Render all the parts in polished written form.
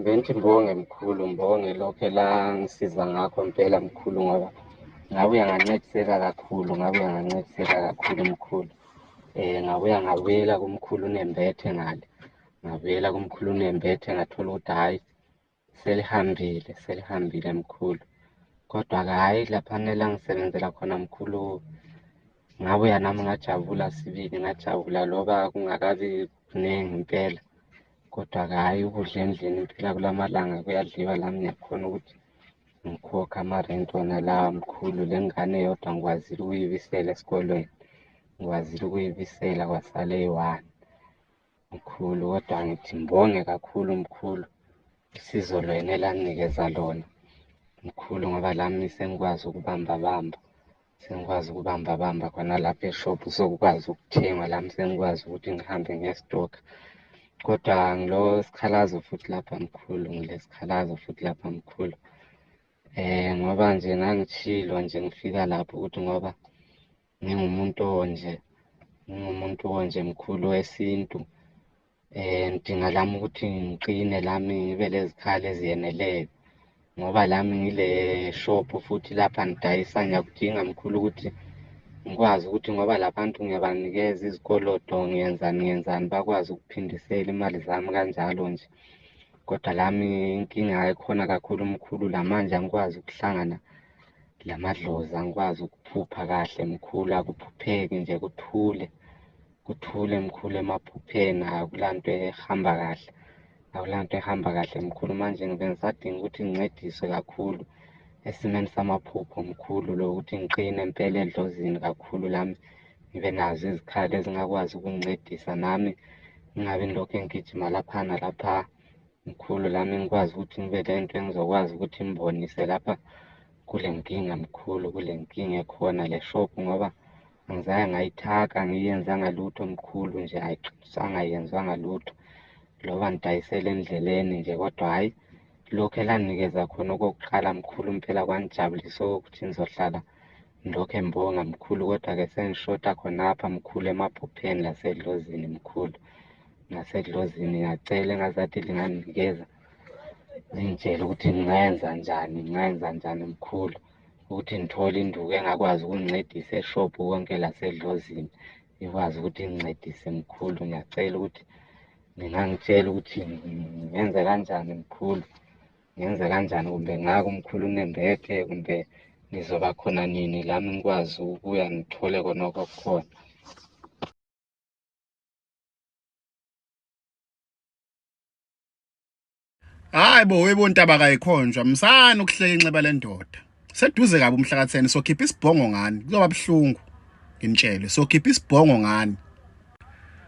Benithi mbonge mkhulu, mbonge lokho elangisiza ngakho impela mkhulu, ngoba ngabuya ngancediseka kakhulu, mkhulu. Ngabuya ngabuyela kumkhulu uNembethe ngale, ngabuyela kumkhulu uNembethe ngathola ukuthi hhayi selihambile mkhulu. Kodwa-ke hhayi laphana elangisebenzela khona mkhulu, ngabuya nami ngajabula sibili, ngajabula ngoba kungakabi kuningi impela. Kodwa-ke hhayi ukudla endlini impela kulamalanga kuyadliwa lami, ngiyakhona ukuthi ngikhokhe amarenti wona lawa mkhulu. Le ngane eyodwa ngikwazile ukuyibisela esikolweni, ngikwazile ukuyibisela kwasale eyi-1 mkhulu. Kodwa ngithi mbonge kakhulu mkhulu usizo lwena elanikeza lona mkhulu, ngoba lami sengikwazi ukubamba khona lapha eshophu, sokukwazi ukuthenga lami, sengikwazi ukuthi ngihambe ngesitokha. Kodwa ngilesikhalazo futhi lapha mkhulu, ngoba nje ngangitshilo nje ngifika lapho ukuthi ngoba ngingumuntu onje mkhulu wesintu, ngidinga lami ukuthi ngiqine lami ngibe lezikhali eziyeneleyo, ngoba lami ngile shophu futhi lapha ngidayisa. Ngiyakudinga mkhulu ukuthi ngikwazi ukuthi ngoba la bantu ngiyabanikeza izikoloto, ngiyenzani bakwazi ukuphindisela imali zami kanjalo nje. Kodwa lami inkinga ekhona kakhulu mkhulu, la manje angikwazi ukuhlangana la madlozi, angikwazi ukuphupha kahle mkhulu, akuphupheki nje, kuthule mkhulu emaphupheni, akulanto ehamba kahle mkhulu. Manje ngibe ngisadinga ukuthi ngincediswe kakhulu esimeni samaphupho mkhulu, lokuthi ngiqine impela edlozini kakhulu lami, ngibe nazo izikhali ezingakwazi ukungincedisa nami ngingabi ngilokhu ngigijima lapha nalapha mkhulu. Lami ngikwazi ukuthi ngibe lento engizokwazi ukuthi ngibonise lapha kule nkinga mkhulu, kule nkinga ekhona le shophu, ngoba angizange ngayithaka, angiyenzanga lutho mkhulu nje, ayenzanga lutho, loba ngidayisela endleleni nje. Kodwa hhayi lokhu elanikeza khona okokuqala mkhulu, impela kwangijabulisa ukuthi ngizohlala ngilokhu embonga mkhulu. Kodwa-ke sengishoda khonapha mkhulu emaphupheni lasedlozini mkhulu, ngasedlozini ngiyacela engazathi linganginikeza, lingitshele ukuthi ngingayenza njani mkhulu, ukuthi ngithole induku engakwazi ukungincedisa eshophu konke lasedlozini, ikwazi ukuthi ingincedise mkhulu. Ngiyacela ukuthi ningangitshela ukuthi ngenze kanjani mkhulu, kumbe ngake umkhulu uNembethe, kumbe ngizoba khona nini lami ngikwazi ukuya ngithole khonokho okukhona. Hayi bo, webontaba kayikhonjwa msana ukuhleka inxeba lendoda. Seduze kabi umhla ka10 sokhipha isibhongo ngani, kuzoba buhlungu ngintshele, sokhipha isibhongo ngani.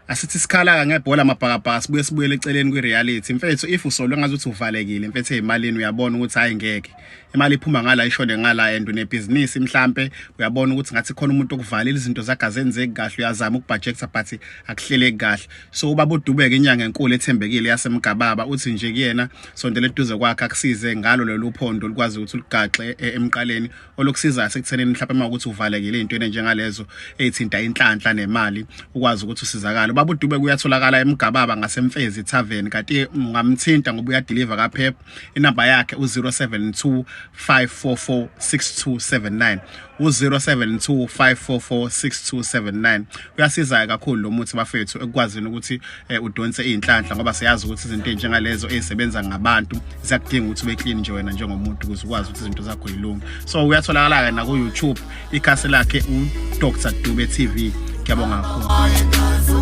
Asithi sikhala ngebhola amabhakabhaka sibuyele eceleni kwi-reality. Mfethu if usolwe ngazuthi uvalekile mfethu ezimalini, uyabona ukuthi hayi ngeke imali iphuma ngala ishone ngala, and unebhizinisi mhlambe uyabona ukuthi ngathi khona umuntu okuvalile izinto zakhe azenzeki kahle, uyazama ukubudgexa but akuhleleki kahle. So ubaba uDubeke inyanga enkulu ethembekile yasemgababa uthi nje kuyena sondele eduze kwakhe akusize ngalo lolu phondo likwazi ukuthi uligaxe emqaleni, olokusiza sekuthenini mhlawumbe mawukuthi uvalekile ezintweni njengalezo ezithinta inhlanhla nemali, ukwazi ukuthi usizakale. Ubaba uDubeke uyatholakala emgababa ngasemfezi tavern, kanti ungamthinta ngoba uyadeliver kaPep. Inamba yakhe u072 544 6279, u072 544 6279. Uyasiza kakhulu lo muthi bafethu ekukwazini ukuthi udonse izinhlanhla, ngoba siyazi ukuthi izinto ezinjengalezo ezisebenza ngabantu ziyakudinga ukuthi ube clean nje wena njengomuntu ukuze ukwazi ukuthi izinto zakho yilunga. So uyatholakala na ku YouTube, ikhasi lakhe uDr Dube TV. Ngiyabonga kakhulu.